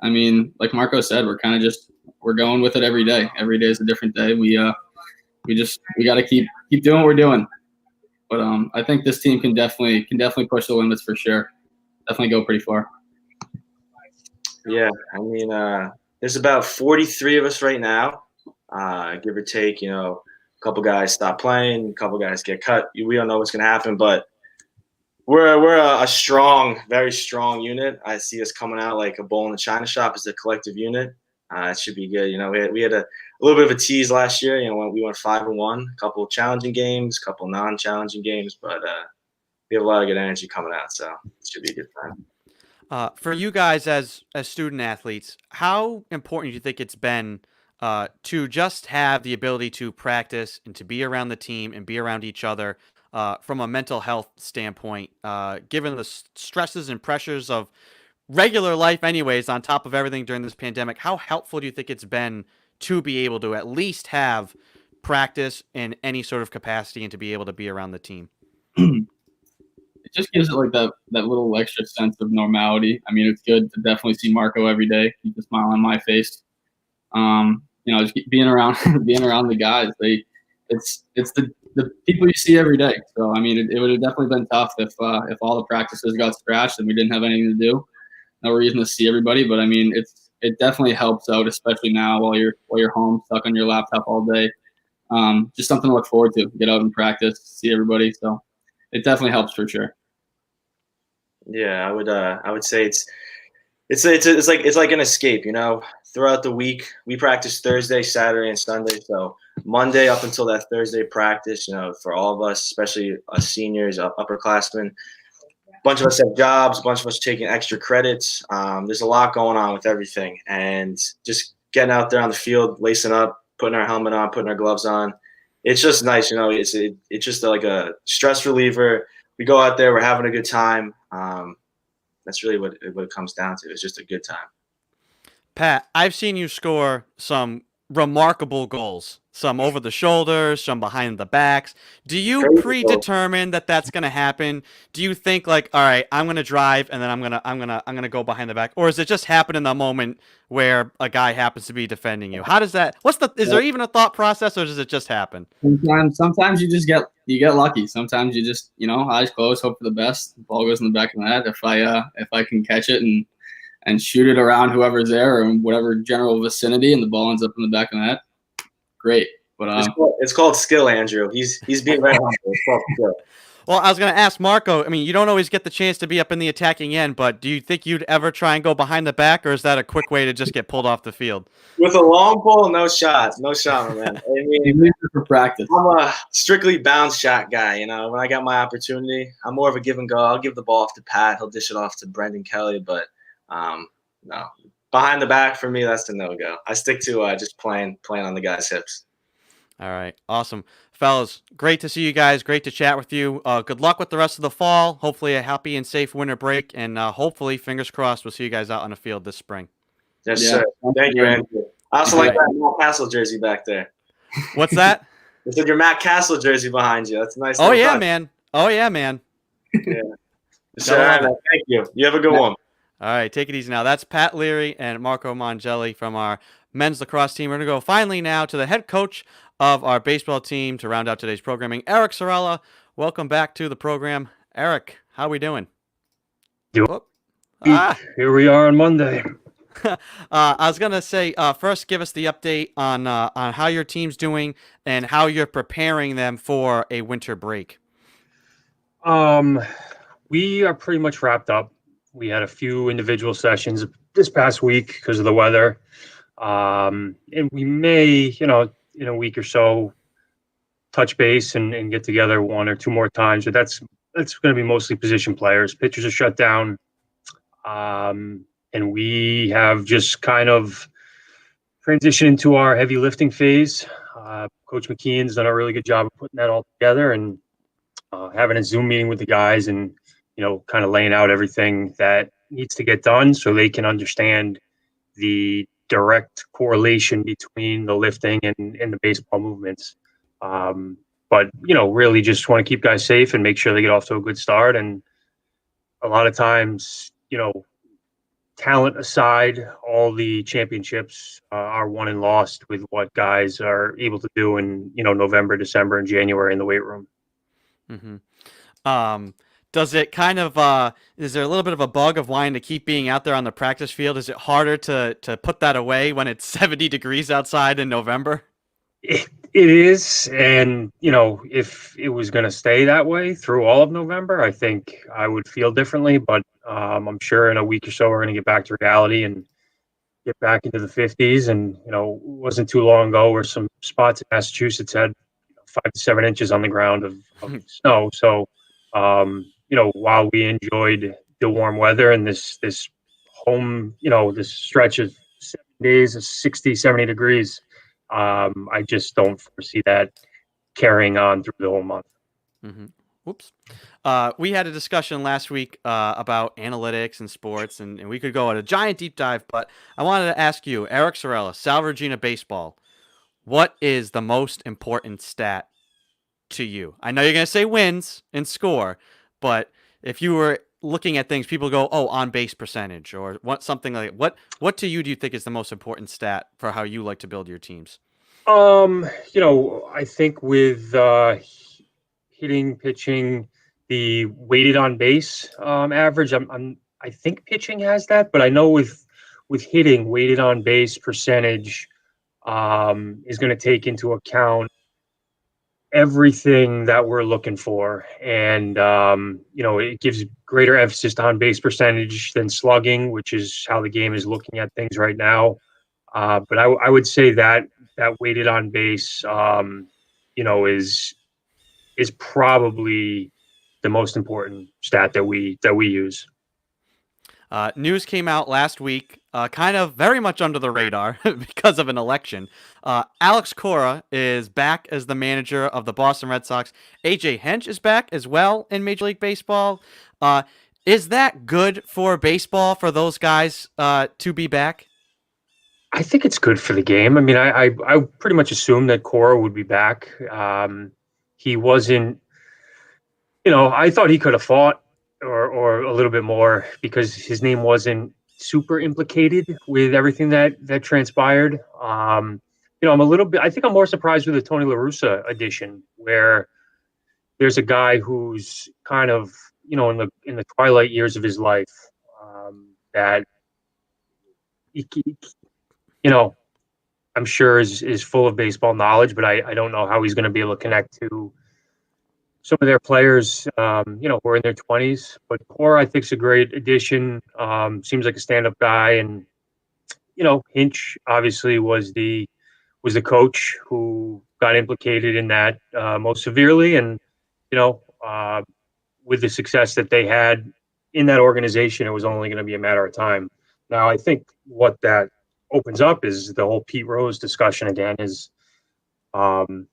I mean, like Marco said, we're going with it every day. Every day is a different day. We got to keep doing what we're doing. But I think this team can definitely push the limits for sure. Definitely go pretty far. Yeah, I mean, there's about 43 of us right now, give or take. A couple guys stop playing, a couple guys get cut. We don't know what's gonna happen, but we're a strong, very strong unit. I see us coming out like a bull in the china shop as a collective unit. It should be good. We had a little bit of a tease last year. We went 5-1, a couple of challenging games, a couple of non-challenging games, but we have a lot of good energy coming out, so it should be a good time. For you guys as student athletes, how important do you think it's been to just have the ability to practice and to be around the team and be around each other from a mental health standpoint, given the stresses and pressures of regular life anyways, on top of everything during this pandemic? How helpful do you think it's been to be able to at least have practice in any sort of capacity and to be able to be around the team? It just gives it like that little extra sense of normality. I mean, it's good to definitely see Marco every day, keep a smile on my face. Just being around the guys. It's the people you see every day. So I mean, it would have definitely been tough if all the practices got scratched and we didn't have anything to do. No reason to see everybody, but I mean, it definitely helps out, especially now while you're home stuck on your laptop all day. Just something to look forward to. Get out and practice, see everybody. So it definitely helps for sure. Yeah, I would say it's like an escape. Throughout the week we practice Thursday, Saturday, and Sunday. So Monday up until that Thursday practice, for all of us, especially us seniors, upperclassmen. A bunch of us have jobs, a bunch of us taking extra credits. There's a lot going on with everything, and just getting out there on the field, lacing up, putting our helmet on, putting our gloves on. It's just nice, it's just like a stress reliever. We go out there, we're having a good time. That's really what it comes down to. It's just a good time. Pat, I've seen you score some remarkable goals, some over the shoulders, some behind the backs. Do you Crazy predetermine that that's going to happen? Do you think like, all right, I'm going to drive and then I'm going to go behind the back, or is it just happen in the moment where a guy happens to be defending you? How does that? Is there even a thought process, or does it just happen? Sometimes you get lucky. Sometimes you just eyes closed, hope for the best. The ball goes in the back of the net. If I can catch it and shoot it around whoever's there or in whatever general vicinity, and the ball ends up in the back of the net, great. But it's called skill, Andrew. He's being very humble. It's called skill. Well, I was going to ask Marco. I mean, you don't always get the chance to be up in the attacking end, but do you think you'd ever try and go behind the back, or is that a quick way to just get pulled off the field? With a long pole, no shot, my man. I mean, for practice. I'm a strictly bounce shot guy. When I got my opportunity, I'm more of a give and go. I'll give the ball off to Pat. He'll dish it off to Brendan Kelly, but no, behind the back for me, that's the no-go. I stick to just playing on the guy's hips. All right, awesome. Fellas, great to see you guys. Great to chat with you. Good luck with the rest of the fall. Hopefully a happy and safe winter break, and hopefully, fingers crossed, we'll see you guys out on the field this spring. Yes, sir. Thank you, Andrew. I also like that Matt Castle jersey back there. What's that? I said your Matt Castle jersey behind you. That's a nice. Oh, yeah, man. Yeah. Sure, thank you. You have a good one. All right, take it easy now. That's Pat Leary and Marco Mangelli from our men's lacrosse team. We're going to go finally now to the head coach of our baseball team to round out today's programming, Eric Sorella. Welcome back to the program. Eric, how are we doing? Here we are on Monday. I was going to say, first, give us the update on how your team's doing and how you're preparing them for a winter break. We are pretty much wrapped up. We had a few individual sessions this past week because of the weather. And we may, in a week or so, touch base and get together one or two more times. But that's going to be mostly position players. Pitchers are shut down. And we have just kind of transitioned into our heavy lifting phase. Coach McKeon's done a really good job of putting that all together and having a Zoom meeting with the guys and kind of laying out everything that needs to get done so they can understand the direct correlation between the lifting and the baseball movements. But, really just want to keep guys safe and make sure they get off to a good start. And a lot of times, talent aside, all the championships are won and lost with what guys are able to do in, November, December, and January in the weight room. Mm-hmm. Does it kind of, is there a little bit of a bug of wanting to keep being out there on the practice field? Is it harder to put that away when it's 70 degrees outside in November? It is. And, if it was going to stay that way through all of November, I think I would feel differently. But I'm sure in a week or so, we're going to get back to reality and get back into the 50s. And, it wasn't too long ago where some spots in Massachusetts had 5 to 7 inches on the ground of snow. So, while we enjoyed the warm weather and this home, this stretch of 7 days of 60, 70 degrees, I just don't foresee that carrying on through the whole month. Mm-hmm. Whoops. We had a discussion last week about analytics and sports, and we could go on a giant deep dive, but I wanted to ask you, Eric Sorella, Sal Regina Baseball, what is the most important stat to you? I know you're going to say wins and score, but if you were looking at things, people go, oh, on base percentage or something like that. What to you do you think is the most important stat for how you like to build your teams? I think with hitting, pitching, the weighted on base average, I think pitching has that, but I know with hitting, weighted on base percentage is going to take into account everything that we're looking for. And, it gives greater emphasis to on base percentage than slugging, which is how the game is looking at things right now. But I would say that weighted on base, is probably the most important stat that we use. News came out last week, kind of very much under the radar because of an election. Alex Cora is back as the manager of the Boston Red Sox. AJ Hinch is back as well in Major League Baseball. Is that good for baseball for those guys to be back? I think it's good for the game. I mean, I pretty much assumed that Cora would be back. He wasn't, I thought he could have fought or a little bit more because his name wasn't super implicated with everything that transpired. I'm a little bit. I think I'm more surprised with the Tony La Russa edition, where there's a guy who's kind of in the twilight years of his life, that he, I'm sure is full of baseball knowledge, but I don't know how he's going to be able to connect to some of their players, who are in their 20s. But Cora, I think, is a great addition. Seems like a stand-up guy, and Hinch obviously was the coach who got implicated in that most severely, and with the success that they had in that organization, it was only going to be a matter of time. Now, I think what that opens up is the whole Pete Rose discussion again. Is when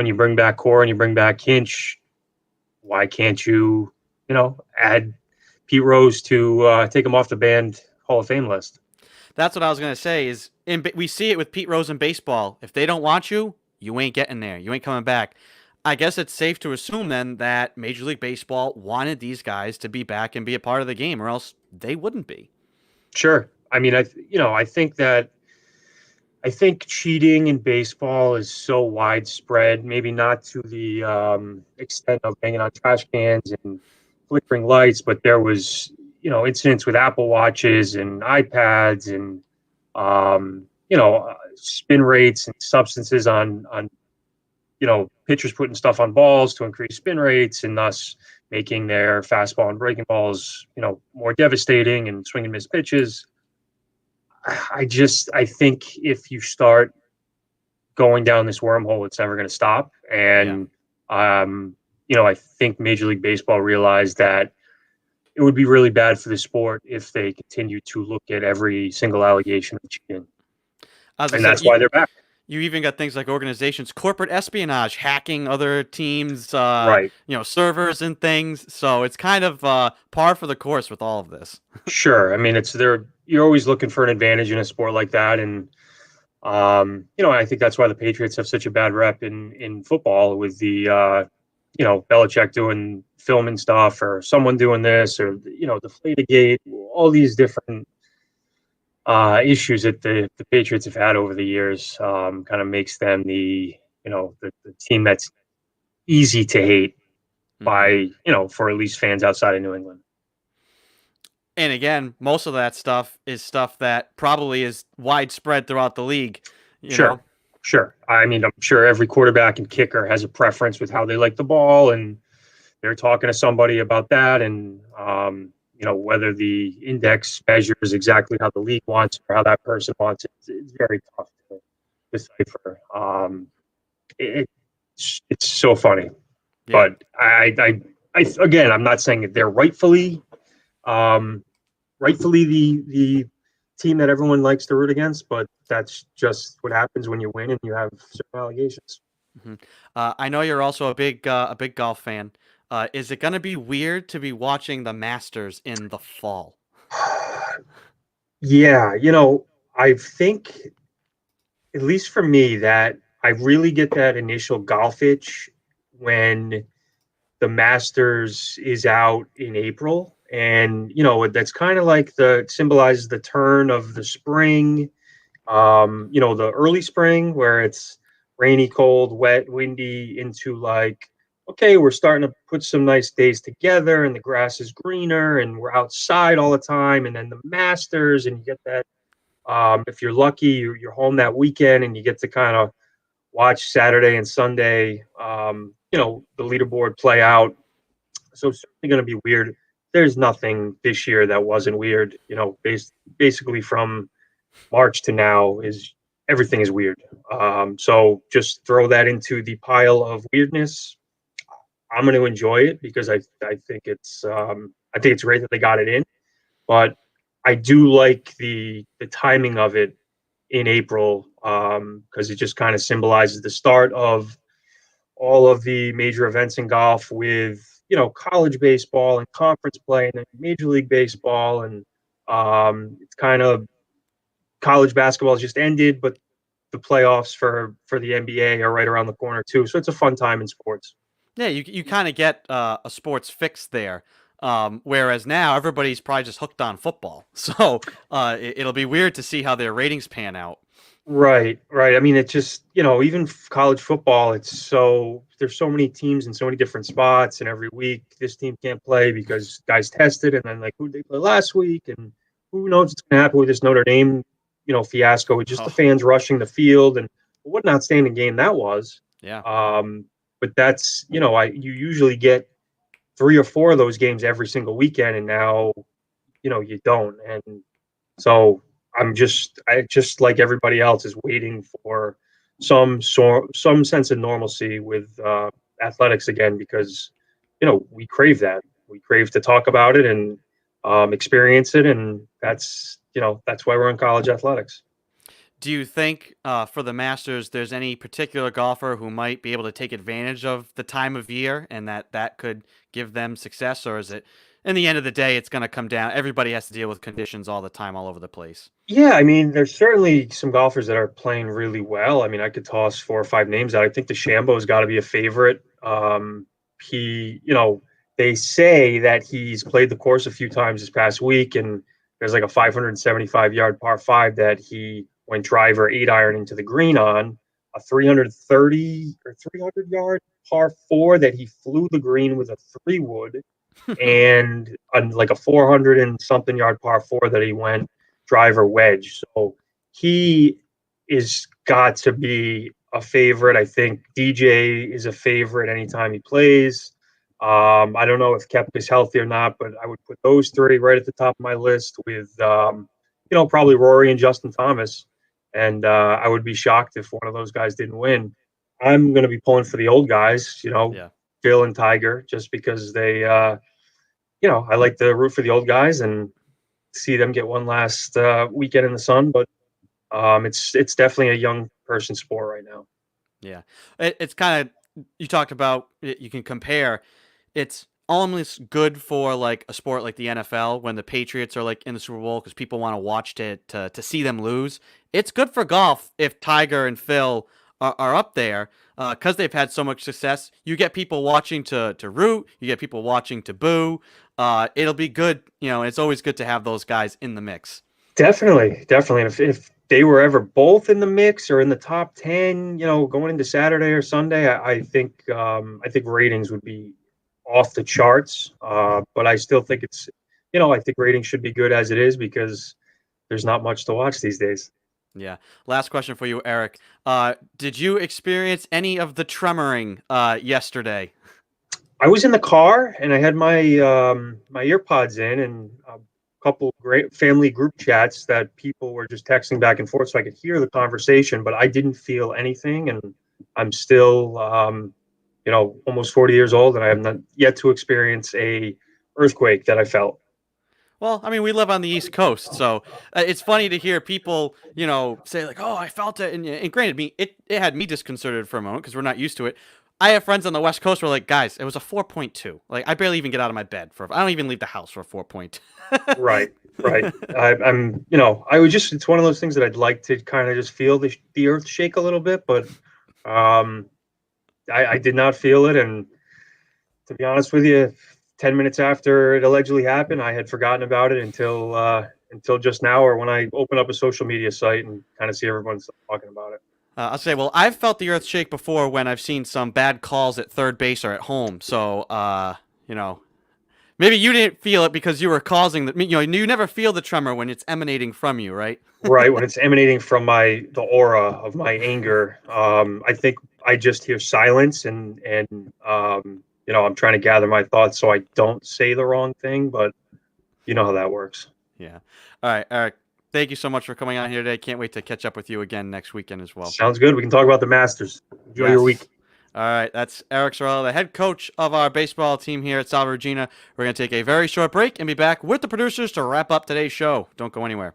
you bring back Cora and you bring back Hinch, why can't you, add Pete Rose to take him off the banned Hall of Fame list? That's what I was going to say is we see it with Pete Rose in baseball. If they don't want you, you ain't getting there. You ain't coming back. I guess it's safe to assume then that Major League Baseball wanted these guys to be back and be a part of the game, or else they wouldn't be. Sure. I mean, I think cheating in baseball is so widespread, maybe not to the extent of banging on trash cans and flickering lights, but there was, incidents with Apple Watches and iPads and, spin rates and substances on pitchers putting stuff on balls to increase spin rates and thus making their fastball and breaking balls, more devastating and swing and miss pitches. I think if you start going down this wormhole, it's never going to stop. And, I think Major League Baseball realized that it would be really bad for the sport if they continue to look at every single allegation of cheating. And that's why they're back. You even got things like organizations, corporate espionage, hacking other teams, right? Servers and things. So it's kind of par for the course with all of this. Sure. I mean, you're always looking for an advantage in a sport like that, and I think that's why the Patriots have such a bad rep in football with the Belichick doing film and stuff, or someone doing this, or Deflategate, all these different issues that the Patriots have had over the years, kind of makes them the team that's easy to hate by, for at least fans outside of New England. And again, most of that stuff is stuff that probably is widespread throughout the league. Sure. I mean, I'm sure every quarterback and kicker has a preference with how they like the ball, and they're talking to somebody about that, and whether the index measures exactly how the league wants or how that person wants it. It's very tough to decipher. It's so funny, but I again, I'm not saying that they're rightfully the team that everyone likes to root against, but that's just what happens when you win and you have certain allegations. Mm-hmm. I know you're also a big golf fan. Is it going to be weird to be watching the Masters in the fall? Yeah, I think, at least for me, that I really get that initial golf itch when the Masters is out in April. And, that's kind of like symbolizes the turn of the spring, the early spring where it's rainy, cold, wet, windy into like, okay, we're starting to put some nice days together and the grass is greener and we're outside all the time. And then the Masters, and you get that, if you're lucky, you're home that weekend and you get to kind of watch Saturday and Sunday, the leaderboard play out. So it's certainly going to be weird. There's nothing this year that wasn't weird, basically from March to now everything is weird. So just throw that into the pile of weirdness. I'm going to enjoy it because I think it's great that they got it in, but I do like the timing of it in April, because it just kind of symbolizes the start of all of the major events in golf with college baseball and conference play and then Major League Baseball. And it's kind of college basketball has just ended, but the playoffs for the NBA are right around the corner too. So it's a fun time in sports. Yeah, you kind of get a sports fix there. Whereas now everybody's probably just hooked on football. So it'll be weird to see how their ratings pan out. Right. I mean, it's just, even college football, there's so many teams in so many different spots, and every week this team can't play because guys tested, and then like who did they play last week, and who knows what's going to happen with this Notre Dame, fiasco with just the fans rushing the field, and what an outstanding game that was. Yeah. But that's, you usually get 3 or 4 of those games every single weekend, and now, you don't. And so I just like everybody else is waiting for some sense of normalcy with athletics again, because, we crave that. We crave to talk about it and experience it. And that's why we're in college athletics. Do you think for the Masters, there's any particular golfer who might be able to take advantage of the time of year and that could give them success? Or is it, in the end of the day, it's going to come down, everybody has to deal with conditions all the time, all over the place? Yeah, I mean, there's certainly some golfers that are playing really well. I mean, I could toss 4 or 5 names out. I think DeChambeau's got to be a favorite. They say that he's played the course a few times this past week, and there's like a 575-yard par 5 that he went driver 8-iron into the green on, a 330 or 300-yard par 4 that he flew the green with a 3-wood, and like a 400 and something yard par 4 that he went driver wedge. So he is got to be a favorite. I think DJ is a favorite anytime he plays. I don't know if Koepka's healthy or not, but I would put those 3 right at the top of my list with, probably Rory and Justin Thomas. And I would be shocked if one of those guys didn't win. I'm going to be pulling for the old guys, Phil and Tiger, just because they, I like to root for the old guys and see them get one last weekend in the sun. But it's definitely a young person sport right now. Yeah, it's kind of, you talked about, you can compare. It's almost good for like a sport like the NFL when the Patriots are like in the Super Bowl because people want to watch to see them lose. It's good for golf if Tiger and Phil are up there because they've had so much success. You get people watching to root. You get people watching to boo. It'll be good. It's always good to have those guys in the mix. Definitely. If they were ever both in the mix or in the top 10, going into Saturday or Sunday, I think ratings would be off the charts. But I still think it's, I think ratings should be good as it is because there's not much to watch these days. Yeah. Last question for you, Eric. Did you experience any of the tremoring yesterday? I was in the car and I had my my earpods in, and a couple great family group chats that people were just texting back and forth so I could hear the conversation, but I didn't feel anything. And I'm still, almost 40 years old, and I have not yet to experience a earthquake that I felt. Well, I mean, we live on the East Coast, so it's funny to hear people, say like, "Oh, I felt it," and granted, it had me disconcerted for a moment because we're not used to it. I have friends on the West Coast who are like, "Guys, it was a 4.2. Like, I barely even get out of my bed I don't even leave the house for a 4.2." Right. I'm, it's one of those things that I'd like to kind of just feel the earth shake a little bit, but I did not feel it, and to be honest with you, 10 minutes after it allegedly happened, I had forgotten about it until just now, or when I open up a social media site and kind of see everyone talking about it. I'll say, well, I've felt the earth shake before when I've seen some bad calls at third base or at home. So, maybe you didn't feel it because you were causing the. You never feel the tremor when it's emanating from you, right? Right, when it's emanating from the aura of my anger. I think I just hear silence and I'm trying to gather my thoughts so I don't say the wrong thing, but you know how that works. Yeah. All right, Eric, thank you so much for coming on here today. Can't wait to catch up with you again next weekend as well. Sounds good. We can talk about the Masters. Enjoy your week. All right, that's Eric Sorrella, the head coach of our baseball team here at Salve Regina. We're going to take a very short break and be back with the producers to wrap up today's show. Don't go anywhere.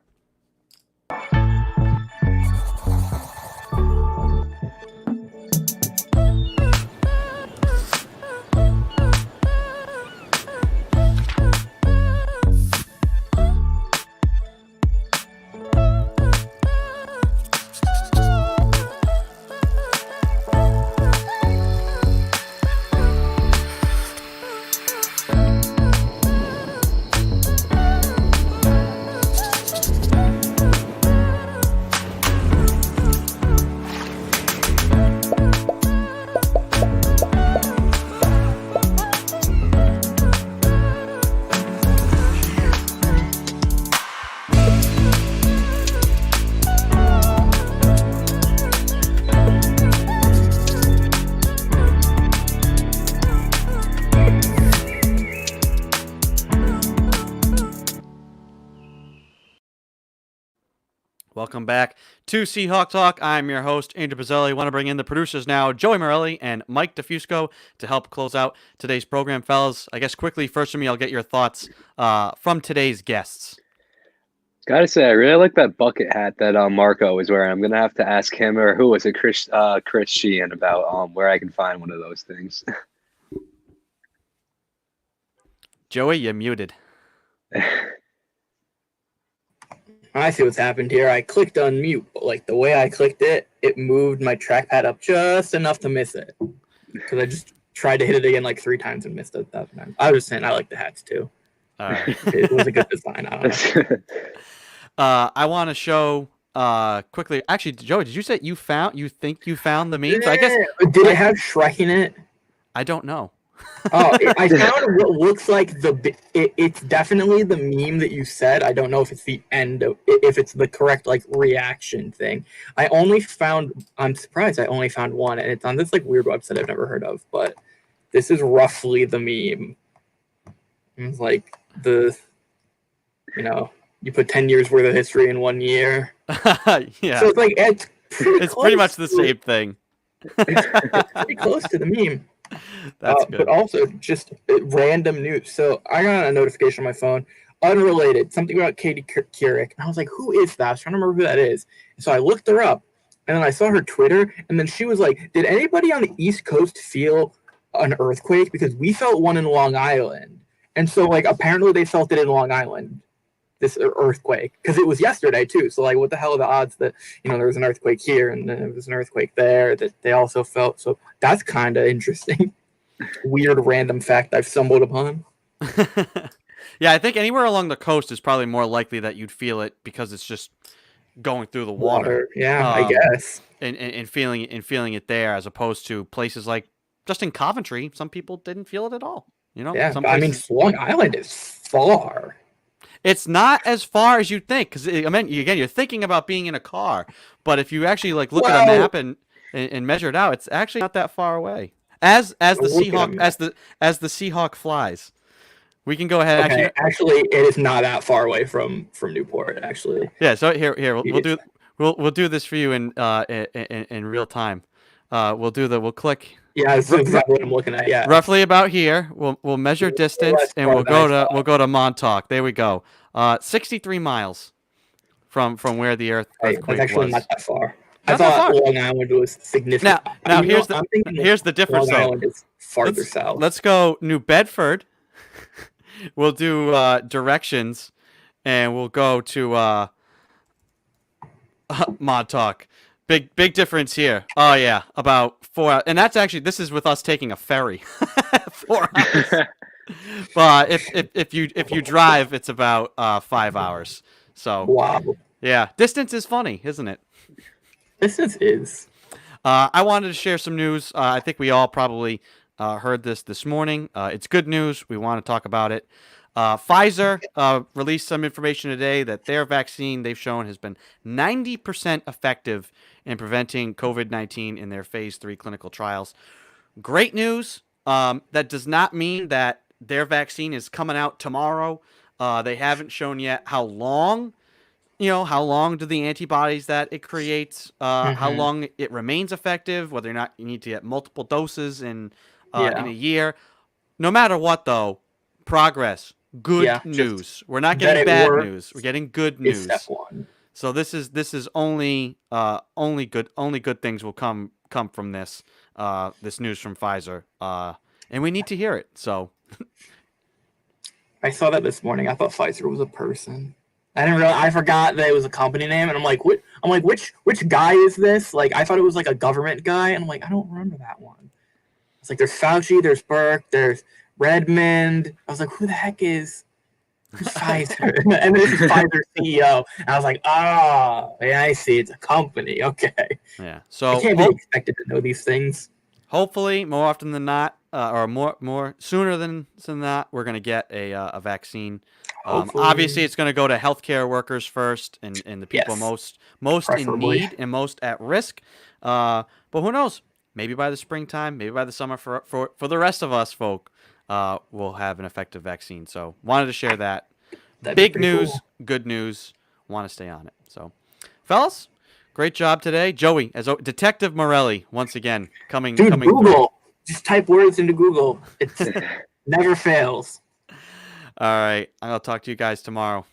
Welcome back to Seahawk Talk. I'm your host, Andrew Pizzelli. Want to bring in the producers now, Joey Morelli and Mike DeFusco, to help close out today's program. Fellas, I guess quickly, first from me, I'll get your thoughts from today's guests. Gotta say, I really like that bucket hat that Marco was wearing. I'm gonna have to ask him, or who was it, Chris Sheehan, about where I can find one of those things. Joey, you're muted. I see what's happened here. I clicked unmute, but like the way I clicked it, it moved my trackpad up just enough to miss it. Because I just tried to hit it again like 3 times and missed it that time. I was just saying I like the hats too. All right. It was a good design. I don't know. I want to show quickly. Actually, Joey, did you say you think you found the memes? I guess. Did it have Shrek in it? I don't know. I found what looks like it's definitely the meme that you said. I don't know if it's the end of, if it's the correct like reaction thing. I'm surprised I only found one, and it's on this like weird website I've never heard of, but this is roughly the meme. It's like you put 10 years worth of history in 1 year. Yeah. So it's like it's pretty much the same thing. It's pretty close to the meme. That's good. But also just random news. So I got a notification on my phone, unrelated, something about Katie Couric. And I was like, who is that? I was trying to remember who that is. So I looked her up, and then I saw her Twitter, and then she was like, did anybody on the East Coast feel an earthquake? Because we felt one in Long Island. And so like apparently they felt it in Long Island, this earthquake, because it was yesterday too. So like what the hell are the odds that there was an earthquake here and then there was an earthquake there that they also felt? So that's kind of interesting. Weird random fact I've stumbled upon. Yeah, I think anywhere along the coast is probably more likely that you'd feel it because it's just going through the water. Yeah, I guess. And feeling it there, as opposed to places like just in Coventry, some people didn't feel it at all. Yeah, some but places, Long Island is far. It's not as far as you think, because again, you're thinking about being in a car, but if you actually like look at a map and measure it out, it's actually not that far away. As the Seahawk flies, we can go ahead. Okay, actually, it is not that far away from Newport. Actually, yeah. So here we'll do this for you in real time. We'll click. Yeah, that's exactly what I'm looking at. Yeah, roughly about here. We'll measure distance and we'll go to Montauk. There we go. 63 miles from where the earthquake that's actually was. not that far. Not I thought Long Island was significant. Now here's the difference. Long Island is farther south. Let's go New Bedford. We'll do directions, and we'll go to Montauk. Big difference here. Oh yeah, about 4 hours. And that's actually, this is with us taking a ferry. 4 hours. But if you drive, it's about 5 hours. So wow. Yeah, distance is funny, isn't it? Distance is. I wanted to share some news. I think we all probably heard this morning. It's good news. We want to talk about it. Pfizer released some information today that their vaccine they've shown has been 90% effective in preventing COVID-19 in their phase 3 clinical trials. Great news. That does not mean that their vaccine is coming out tomorrow. They haven't shown yet how long. How long do the antibodies that it creates, how long it remains effective, whether or not you need to get multiple doses in a year. No matter what, though, progress, good news. We're not getting bad news. We're getting good news. Step one. So this is only good things will come from this news from Pfizer, and we need to hear it. So I saw that this morning. I thought Pfizer was a person. I didn't realize. I forgot that it was a company name, and I'm like, what? I'm like, which guy is this? Like, I thought it was like a government guy, and I'm like, I don't remember that one. It's like there's Fauci, there's Burke, there's Redmond. I was like, who the heck is Pfizer? And then this is Pfizer CEO. And I was like, yeah, I see. It's a company. Okay. Yeah. So I can't be expected to know these things. Hopefully, more often than not, or more sooner than not, we're gonna get a vaccine. Obviously, it's going to go to healthcare workers first, and the people most in need and most at risk. But who knows? Maybe by the springtime, maybe by the summer, for the rest of us folk, we'll have an effective vaccine. So wanted to share that. Big news, cool. Good news. Want to stay on it. So fellas, great job today. Joey, as Detective Morelli, once again, coming. Dude, coming Google. Just type words into Google. It's never fails. All right. I'll talk to you guys tomorrow.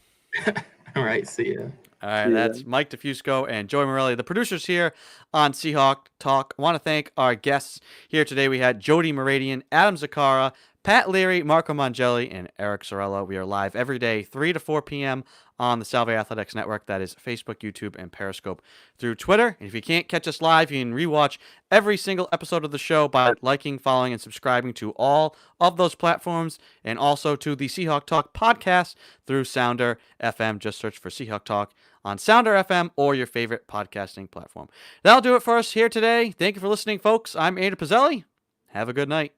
All right. See ya. All right, that's Mike DeFusco and Joey Morelli, the producers here on Seahawk Talk. I want to thank our guests here today. We had Jody Moradian, Adam Zakara, Pat Leary, Marco Mangelli, and Eric Sorella. We are live every day, 3 to 4 p.m. on the Salve Athletics Network. That is Facebook, YouTube, and Periscope through Twitter. And if you can't catch us live, you can rewatch every single episode of the show by liking, following, and subscribing to all of those platforms, and also to the Seahawk Talk podcast through Sounder FM. Just search for Seahawk Talk on Sounder FM or your favorite podcasting platform. That'll do it for us here today. Thank you for listening, folks. I'm Ada Pizzelli. Have a good night.